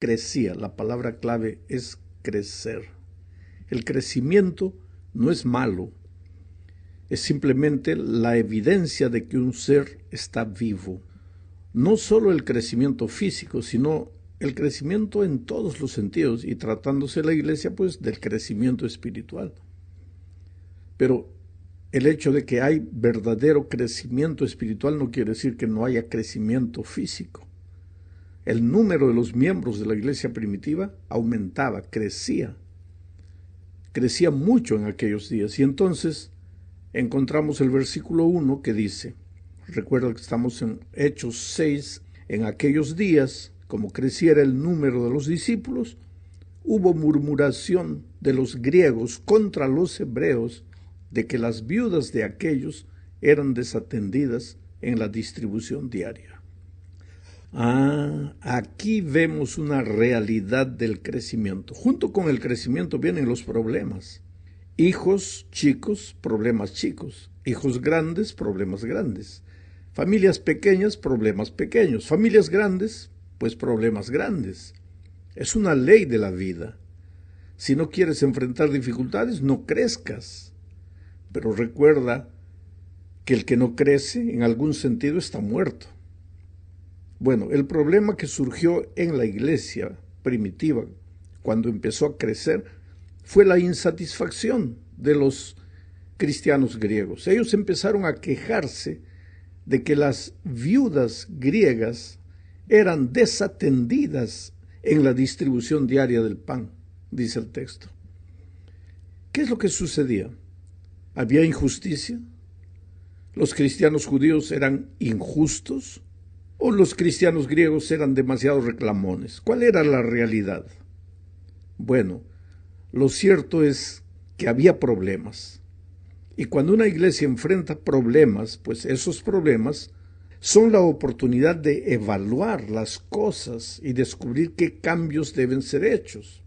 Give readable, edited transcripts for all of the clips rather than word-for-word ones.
crecía. La palabra clave es crecer. El crecimiento no es malo, es simplemente la evidencia de que un ser está vivo. No solo el crecimiento físico, sino el crecimiento en todos los sentidos, y tratándose la iglesia, pues, del crecimiento espiritual. Pero el hecho de que hay verdadero crecimiento espiritual no quiere decir que no haya crecimiento físico. El número de los miembros de la iglesia primitiva aumentaba, crecía mucho en aquellos días. Y entonces encontramos el versículo 1 que dice, recuerda que estamos en Hechos 6, en aquellos días, como creciera el número de los discípulos, hubo murmuración de los griegos contra los hebreos de que las viudas de aquellos eran desatendidas en la distribución diaria. Aquí vemos una realidad del crecimiento. Junto con el crecimiento vienen los problemas. Hijos chicos, problemas chicos. Hijos grandes, problemas grandes. Familias pequeñas, problemas pequeños. Familias grandes, pues problemas grandes. Es una ley de la vida. Si no quieres enfrentar dificultades, no crezcas. Pero recuerda que el que no crece, en algún sentido, está muerto. Bueno, el problema que surgió en la iglesia primitiva, cuando empezó a crecer, fue la insatisfacción de los cristianos griegos. Ellos empezaron a quejarse de que las viudas griegas eran desatendidas en la distribución diaria del pan, dice el texto. ¿Qué es lo que sucedía? ¿Había injusticia? ¿Los cristianos judíos eran injustos? ¿O los cristianos griegos eran demasiado reclamones? ¿Cuál era la realidad? Bueno, lo cierto es que había problemas. Y cuando una iglesia enfrenta problemas, pues esos problemas son la oportunidad de evaluar las cosas y descubrir qué cambios deben ser hechos.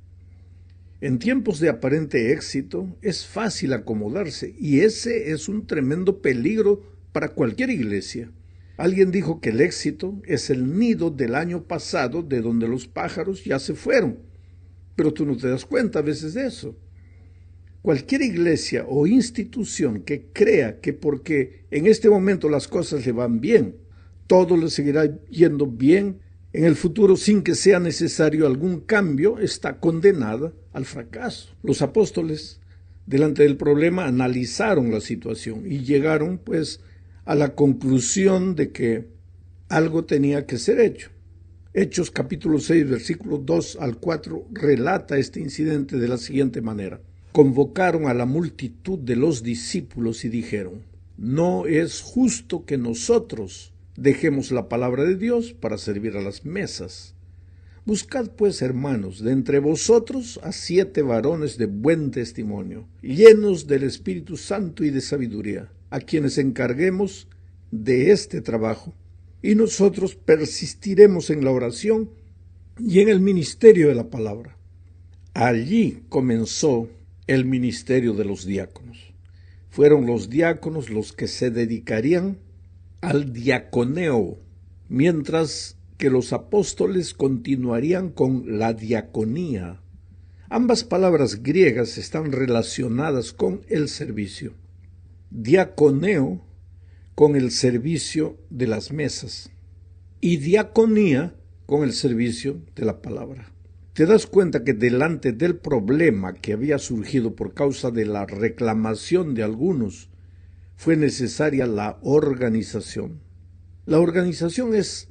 En tiempos de aparente éxito es fácil acomodarse, y ese es un tremendo peligro para cualquier iglesia. Alguien dijo que el éxito es el nido del año pasado de donde los pájaros ya se fueron, pero tú no te das cuenta a veces de eso. Cualquier iglesia o institución que crea que porque en este momento las cosas le van bien, todo le seguirá yendo bien en el futuro sin que sea necesario algún cambio, está condenada al fracaso. Los apóstoles, delante del problema, analizaron la situación y llegaron, pues, a la conclusión de que algo tenía que ser hecho. Hechos capítulo 6, versículos 2 al 4, relata este incidente de la siguiente manera. Convocaron a la multitud de los discípulos y dijeron, no es justo que nosotros dejemos la palabra de Dios para servir a las mesas. Buscad pues, hermanos, de entre vosotros a 7 varones de buen testimonio, llenos del Espíritu Santo y de sabiduría, a quienes encarguemos de este trabajo, y nosotros persistiremos en la oración y en el ministerio de la palabra. Allí comenzó el ministerio de los diáconos. Fueron los diáconos los que se dedicarían al diaconeo, mientras que los apóstoles continuarían con la diaconía. Ambas palabras griegas están relacionadas con el servicio. Diaconeo con el servicio de las mesas y diaconía con el servicio de la palabra. Te das cuenta que delante del problema que había surgido por causa de la reclamación de algunos, fue necesaria la organización. La organización es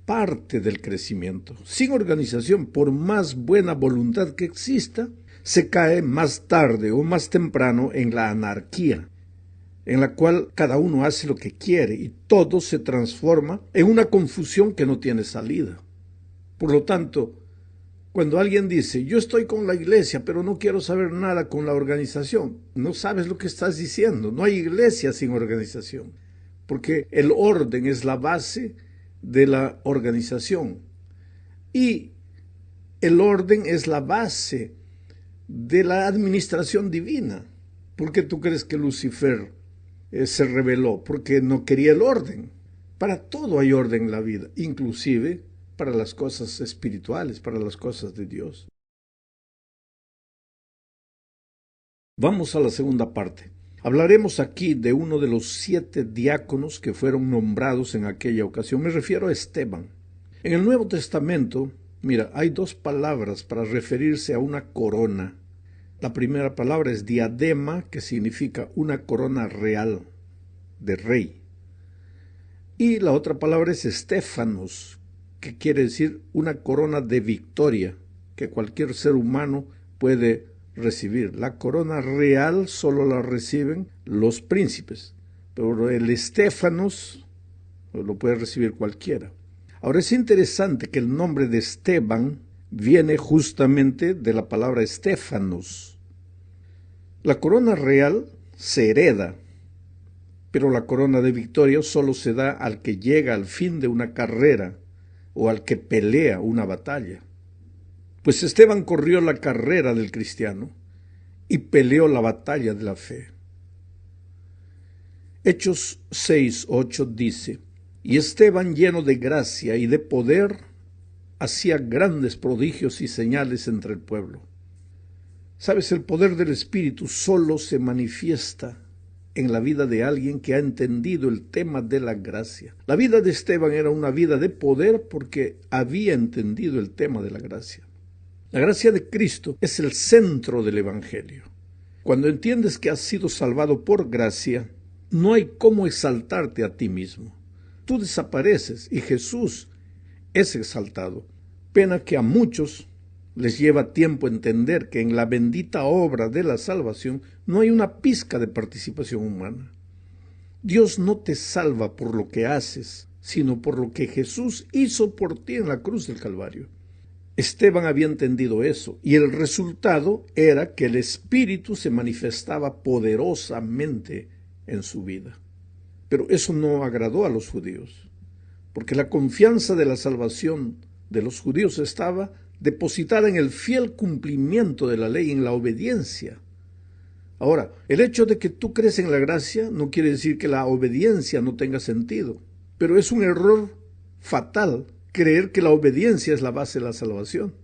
parte del crecimiento. Sin organización, por más buena voluntad que exista, se cae más tarde o más temprano en la anarquía, en la cual cada uno hace lo que quiere y todo se transforma en una confusión que no tiene salida. Por lo tanto, cuando alguien dice, yo estoy con la iglesia, pero no quiero saber nada con la organización, no sabes lo que estás diciendo. No hay iglesia sin organización, porque el orden es la base de la organización y el orden es la base de la administración divina. ¿Por qué tú crees que Lucifer se rebeló? Porque no quería el orden. Para todo hay orden en la vida, inclusive para las cosas espirituales, para las cosas de Dios. Vamos a la segunda parte. Hablaremos aquí de uno de los 7 diáconos que fueron nombrados en aquella ocasión. Me refiero a Esteban. En el Nuevo Testamento, mira, hay 2 palabras para referirse a una corona. La primera palabra es diadema, que significa una corona real, de rey. Y la otra palabra es estéfanos, que quiere decir una corona de victoria, que cualquier ser humano puede recibir. La corona real solo la reciben los príncipes, pero el estéfanos lo puede recibir cualquiera. Ahora es interesante que el nombre de Esteban viene justamente de la palabra estéfanos. La corona real se hereda, pero la corona de victoria solo se da al que llega al fin de una carrera o al que pelea una batalla. Pues Esteban corrió la carrera del cristiano y peleó la batalla de la fe. Hechos 6:8 dice: y Esteban, lleno de gracia y de poder, hacía grandes prodigios y señales entre el pueblo. Sabes, el poder del Espíritu solo se manifiesta en la vida de alguien que ha entendido el tema de la gracia. La vida de Esteban era una vida de poder porque había entendido el tema de la gracia. La gracia de Cristo es el centro del Evangelio. Cuando entiendes que has sido salvado por gracia, no hay cómo exaltarte a ti mismo. Tú desapareces y Jesús es exaltado. Pena que a muchos les lleva tiempo entender que en la bendita obra de la salvación no hay una pizca de participación humana. Dios no te salva por lo que haces, sino por lo que Jesús hizo por ti en la cruz del Calvario. Esteban había entendido eso, y el resultado era que el Espíritu se manifestaba poderosamente en su vida. Pero eso no agradó a los judíos, porque la confianza de la salvación de los judíos estaba depositada en el fiel cumplimiento de la ley, en la obediencia. Ahora, el hecho de que tú crees en la gracia no quiere decir que la obediencia no tenga sentido, pero es un error fatal creer que la obediencia es la base de la salvación.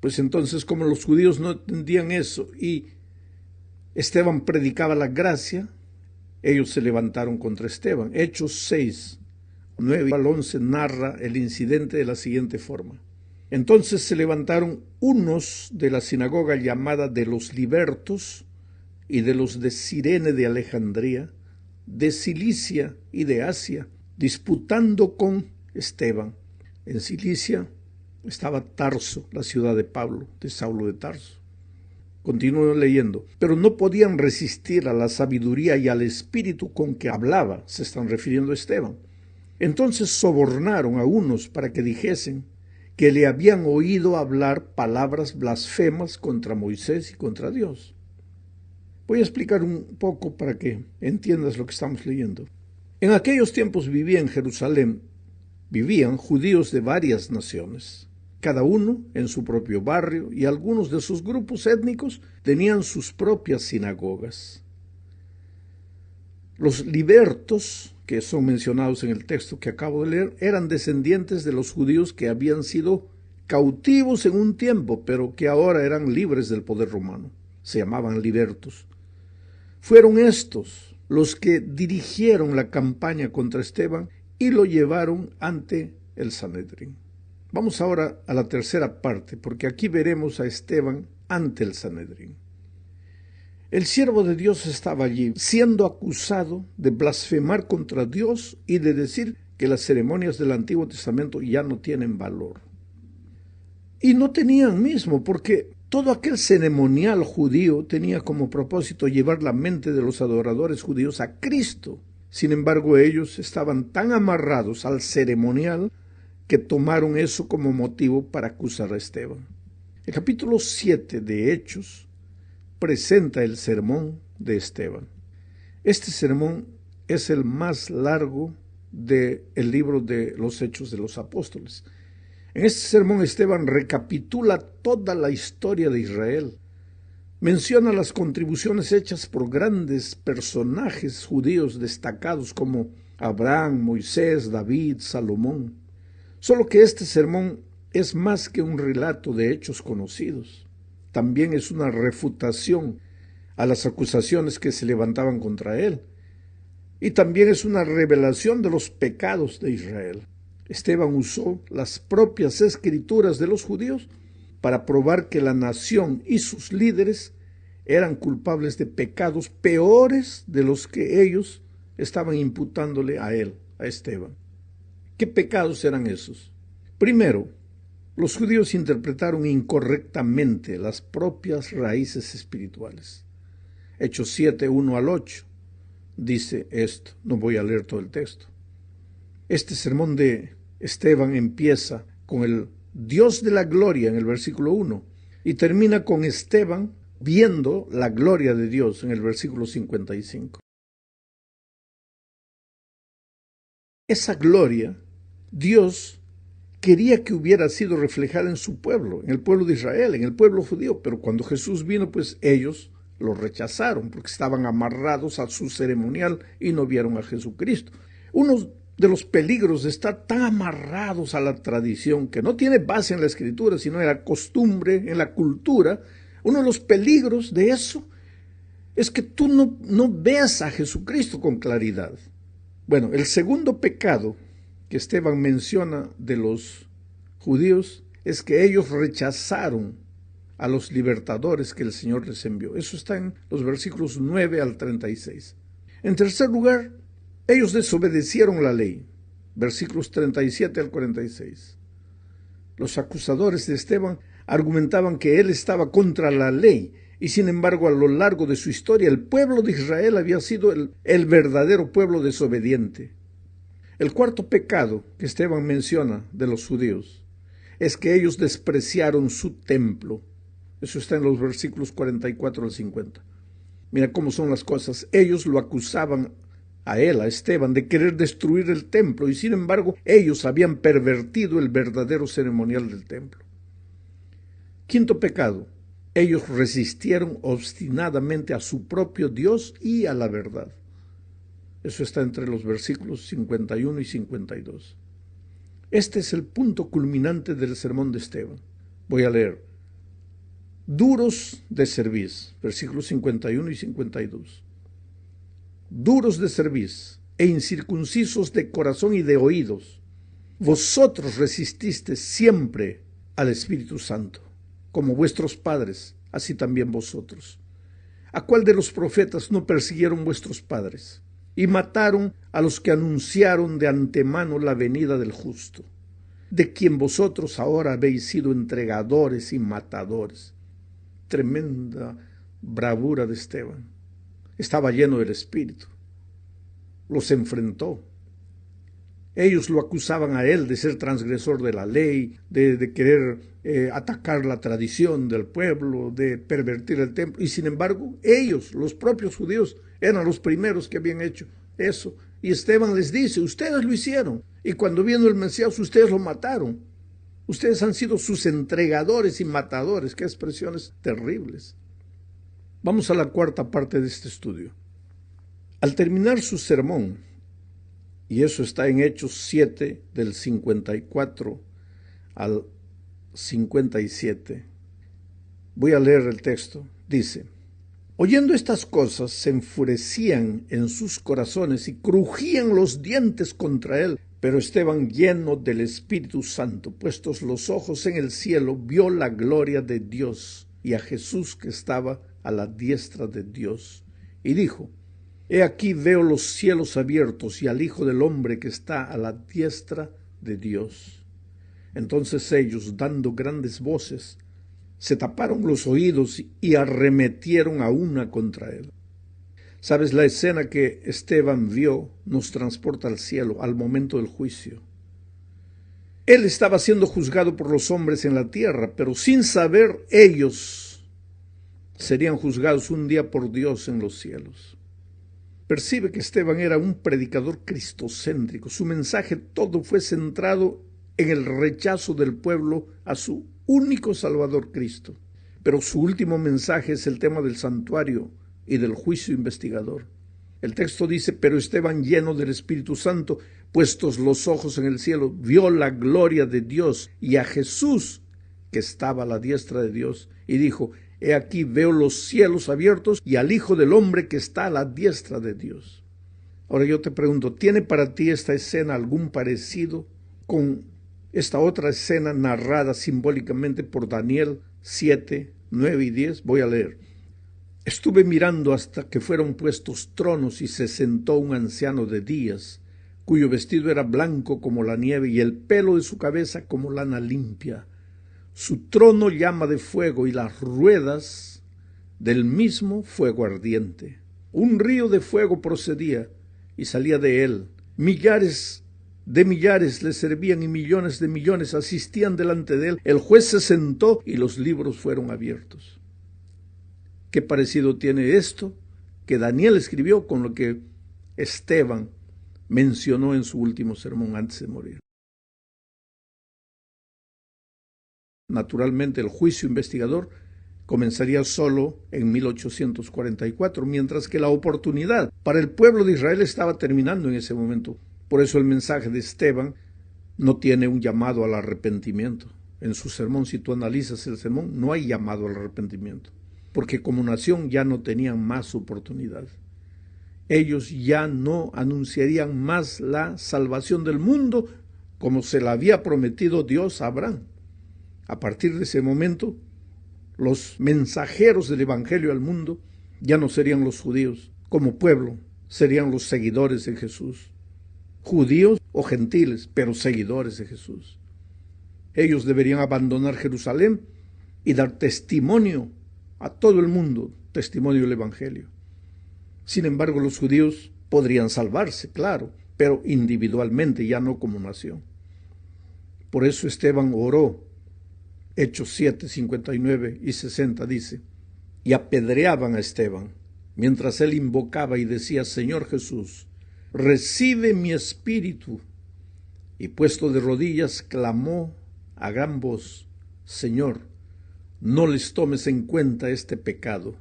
Pues entonces, como los judíos no entendían eso y Esteban predicaba la gracia, ellos se levantaron contra Esteban. Hechos 6:9-11 narra el incidente de la siguiente forma. Entonces se levantaron unos de la sinagoga llamada de los libertos y de los de Cirene de Alejandría, de Cilicia y de Asia, disputando con Esteban. En Cilicia estaba Tarso, la ciudad de Pablo, de Saulo de Tarso. Continúo leyendo. Pero no podían resistir a la sabiduría y al espíritu con que hablaba, se están refiriendo a Esteban. Entonces sobornaron a unos para que dijesen que le habían oído hablar palabras blasfemas contra Moisés y contra Dios. Voy a explicar un poco para que entiendas lo que estamos leyendo. En aquellos tiempos vivían judíos de varias naciones, cada uno en su propio barrio, y algunos de sus grupos étnicos tenían sus propias sinagogas. Los libertos, que son mencionados en el texto que acabo de leer, eran descendientes de los judíos que habían sido cautivos en un tiempo, pero que ahora eran libres del poder romano. Se llamaban libertos. Fueron estos los que dirigieron la campaña contra Esteban y lo llevaron ante el Sanedrín. Vamos ahora a la tercera parte, porque aquí veremos a Esteban ante el Sanedrín. El siervo de Dios estaba allí, siendo acusado de blasfemar contra Dios y de decir que las ceremonias del Antiguo Testamento ya no tienen valor. Y no tenían mismo, porque todo aquel ceremonial judío tenía como propósito llevar la mente de los adoradores judíos a Cristo. Sin embargo, ellos estaban tan amarrados al ceremonial que tomaron eso como motivo para acusar a Esteban. El capítulo 7 de Hechos presenta el sermón de Esteban. Este sermón es el más largo del libro de los Hechos de los Apóstoles. En este sermón Esteban recapitula toda la historia de Israel. Menciona las contribuciones hechas por grandes personajes judíos destacados como Abraham, Moisés, David, Salomón. Solo que este sermón es más que un relato de hechos conocidos. También es una refutación a las acusaciones que se levantaban contra él. Y también es una revelación de los pecados de Israel. Esteban usó las propias escrituras de los judíos para probar que la nación y sus líderes eran culpables de pecados peores de los que ellos estaban imputándole a él, a Esteban. ¿Qué pecados eran esos? Primero, los judíos interpretaron incorrectamente las propias raíces espirituales. Hechos 7, 1 al 8 dice esto. No voy a leer todo el texto. Este sermón de Esteban empieza con el Dios de la gloria en el versículo 1 y termina con Esteban viendo la gloria de Dios en el versículo 55. Esa gloria, Dios quería que hubiera sido reflejada en su pueblo, en el pueblo de Israel, en el pueblo judío, pero cuando Jesús vino, pues ellos lo rechazaron porque estaban amarrados a su ceremonial y no vieron a Jesucristo. Uno de los peligros de estar tan amarrados a la tradición, que no tiene base en la Escritura, sino en la costumbre, en la cultura, uno de los peligros de eso es que tú no veas a Jesucristo con claridad. Bueno, el segundo pecado que Esteban menciona de los judíos es que ellos rechazaron a los libertadores que el Señor les envió. Eso está en los versículos 9 al 36. En tercer lugar, ellos desobedecieron la ley. Versículos 37 al 46. Los acusadores de Esteban argumentaban que él estaba contra la ley y sin embargo a lo largo de su historia el pueblo de Israel había sido el verdadero pueblo desobediente. El cuarto pecado que Esteban menciona de los judíos es que ellos despreciaron su templo. Eso está en los versículos 44 al 50. Mira cómo son las cosas. Ellos lo acusaban a él, a Esteban, de querer destruir el templo y sin embargo ellos habían pervertido el verdadero ceremonial del templo. Quinto pecado. Ellos resistieron obstinadamente a su propio Dios y a la verdad. Eso está entre los versículos 51 y 52. Este es el punto culminante del sermón de Esteban. Voy a leer. Duros de cerviz, versículos 51 y 52. Duros de cerviz e incircuncisos de corazón y de oídos, vosotros resististeis siempre al Espíritu Santo, como vuestros padres, así también vosotros. ¿A cuál de los profetas no persiguieron vuestros padres? Y mataron a los que anunciaron de antemano la venida del justo, de quien vosotros ahora habéis sido entregadores y matadores. Tremenda bravura de Esteban. Estaba lleno del Espíritu. Los enfrentó. Ellos lo acusaban a él de ser transgresor de la ley, de querer atacar la tradición del pueblo, de pervertir el templo. Y sin embargo, ellos, los propios judíos, eran los primeros que habían hecho eso. Y Esteban les dice, ustedes lo hicieron. Y cuando vino el Mesías, ustedes lo mataron. Ustedes han sido sus entregadores y matadores. Qué expresiones terribles. Vamos a la cuarta parte de este estudio. Al terminar su sermón, y eso está en Hechos 7, del 54 al 57, voy a leer el texto. Dice, oyendo estas cosas, se enfurecían en sus corazones y crujían los dientes contra él. Pero Esteban, lleno del Espíritu Santo, puestos los ojos en el cielo, vio la gloria de Dios y a Jesús que estaba a la diestra de Dios. Y dijo, he aquí veo los cielos abiertos y al Hijo del Hombre que está a la diestra de Dios. Entonces ellos, dando grandes voces, se taparon los oídos y arremetieron a una contra él. Sabes, la escena que Esteban vio nos transporta al cielo, al momento del juicio. Él estaba siendo juzgado por los hombres en la tierra, pero sin saber ellos serían juzgados un día por Dios en los cielos. Percibe que Esteban era un predicador cristocéntrico. Su mensaje todo fue centrado en el rechazo del pueblo a su único Salvador Cristo. Pero su último mensaje es el tema del santuario y del juicio investigador. El texto dice, pero Esteban, lleno del Espíritu Santo, puestos los ojos en el cielo, vio la gloria de Dios y a Jesús que estaba a la diestra de Dios, y dijo: he aquí veo los cielos abiertos y al Hijo del Hombre que está a la diestra de Dios. Ahora yo te pregunto, ¿tiene para ti esta escena algún parecido con esta otra escena narrada simbólicamente por Daniel 7, 9 y 10? Voy a leer. Estuve mirando hasta que fueron puestos tronos y se sentó un anciano de días, cuyo vestido era blanco como la nieve y el pelo de su cabeza como lana limpia. Su trono llama de fuego y las ruedas del mismo fuego ardiente. Un río de fuego procedía y salía de él. Millares de millares le servían y millones de millones asistían delante de él. El juez se sentó y los libros fueron abiertos. ¿Qué parecido tiene esto que Daniel escribió con lo que Esteban mencionó en su último sermón antes de morir? Naturalmente, el juicio investigador comenzaría solo en 1844, mientras que la oportunidad para el pueblo de Israel estaba terminando en ese momento. Por eso el mensaje de Esteban no tiene un llamado al arrepentimiento. En su sermón, si tú analizas el sermón, no hay llamado al arrepentimiento, porque como nación ya no tenían más oportunidad. Ellos ya no anunciarían más la salvación del mundo como se la había prometido Dios a Abraham. A partir de ese momento, los mensajeros del Evangelio al mundo ya no serían los judíos. Como pueblo, serían los seguidores de Jesús. Judíos o gentiles, pero seguidores de Jesús. Ellos deberían abandonar Jerusalén y dar testimonio a todo el mundo, testimonio del Evangelio. Sin embargo, los judíos podrían salvarse, claro, pero individualmente, ya no como nación. Por eso Esteban oró. Hechos 7, 59 y 60 dice: y apedreaban a Esteban, mientras él invocaba y decía: Señor Jesús, recibe mi espíritu. Y puesto de rodillas, clamó a gran voz: Señor, no les tomes en cuenta este pecado.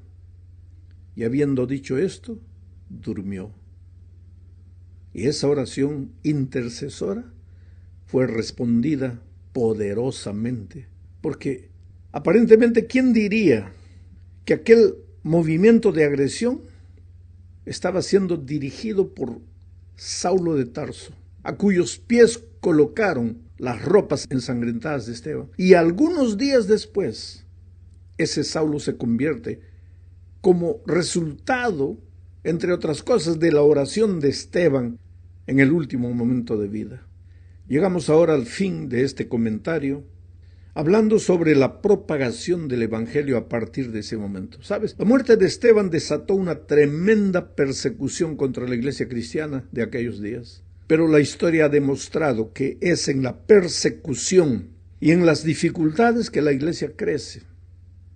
Y habiendo dicho esto, durmió. Y esa oración intercesora fue respondida poderosamente. Porque aparentemente, ¿quién diría que aquel movimiento de agresión estaba siendo dirigido por Saulo de Tarso, a cuyos pies colocaron las ropas ensangrentadas de Esteban? Y algunos días después, ese Saulo se convierte como resultado, entre otras cosas, de la oración de Esteban en el último momento de vida. Llegamos ahora al fin de este comentario, hablando sobre la propagación del Evangelio a partir de ese momento. ¿Sabes? La muerte de Esteban desató una tremenda persecución contra la iglesia cristiana de aquellos días. Pero la historia ha demostrado que es en la persecución y en las dificultades que la iglesia crece.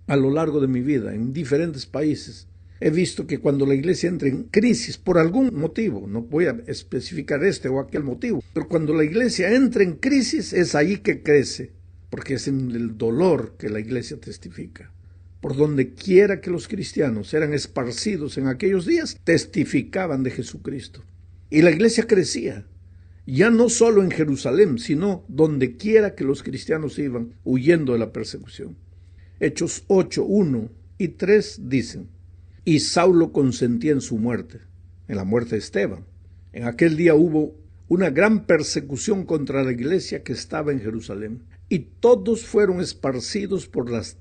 A lo largo de mi vida, en diferentes países, he visto que cuando la iglesia entra en crisis por algún motivo, no voy a especificar este o aquel motivo, pero cuando la iglesia entra en crisis es ahí que crece, porque es en el dolor que la iglesia testifica. Por donde quiera que los cristianos eran esparcidos en aquellos días, testificaban de Jesucristo. Y la iglesia crecía, ya no solo en Jerusalén, sino donde quiera que los cristianos iban huyendo de la persecución. Hechos 8, 1 y 3 dicen: y Saulo consentía en su muerte, en la muerte de Esteban. En aquel día hubo una gran persecución contra la iglesia que estaba en Jerusalén, y todos fueron esparcidos por las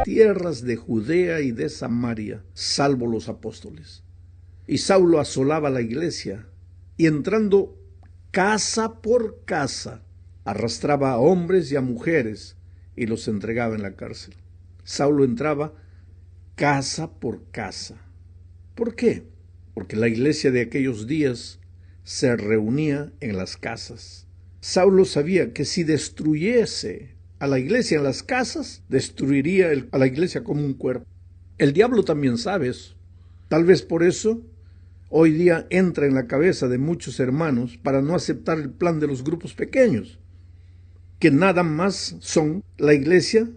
tierras de Judea y de Samaria, salvo los apóstoles. Y Saulo asolaba la iglesia, y entrando casa por casa, arrastraba a hombres y a mujeres, y los entregaba en la cárcel. Saulo entraba casa por casa. ¿Por qué? Porque la iglesia de aquellos días se reunía en las casas. Saulo sabía que si destruyese a la iglesia en las casas, destruiría a la iglesia como un cuerpo. El diablo también sabe eso. Tal vez por eso hoy día entra en la cabeza de muchos hermanos para no aceptar el plan de los grupos pequeños, que nada más son la iglesia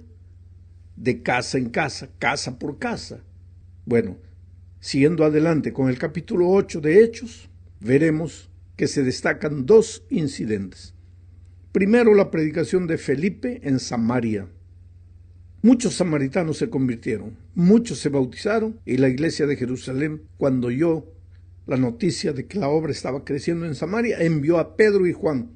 de casa en casa, casa por casa. Bueno, siguiendo adelante con el capítulo 8 de Hechos, veremos que se destacan dos incidentes. Primero, la predicación de Felipe en Samaria. Muchos samaritanos se convirtieron, muchos se bautizaron, y la iglesia de Jerusalén, cuando oyó la noticia de que la obra estaba creciendo en Samaria, envió a Pedro y Juan.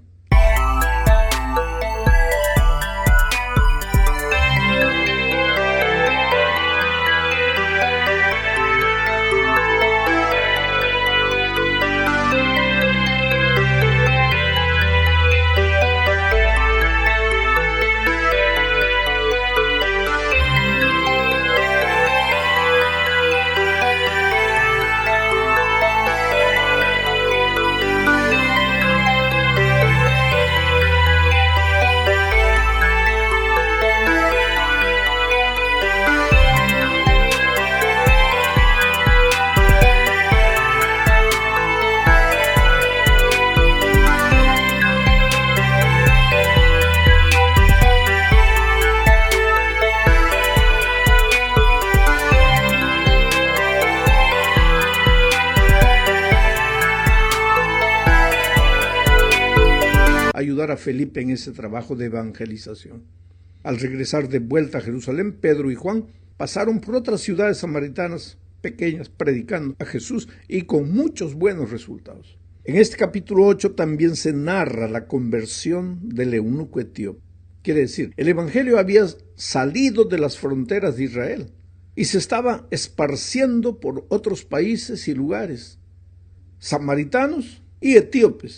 Ayudar a Felipe en ese trabajo de evangelización. Al regresar de vuelta a Jerusalén, Pedro y Juan pasaron por otras ciudades samaritanas pequeñas predicando a Jesús y con muchos buenos resultados. En este capítulo 8 también se narra la conversión del eunuco etíope. Quiere decir, el evangelio había salido de las fronteras de Israel y se estaba esparciendo por otros países y lugares, samaritanos y etíopes.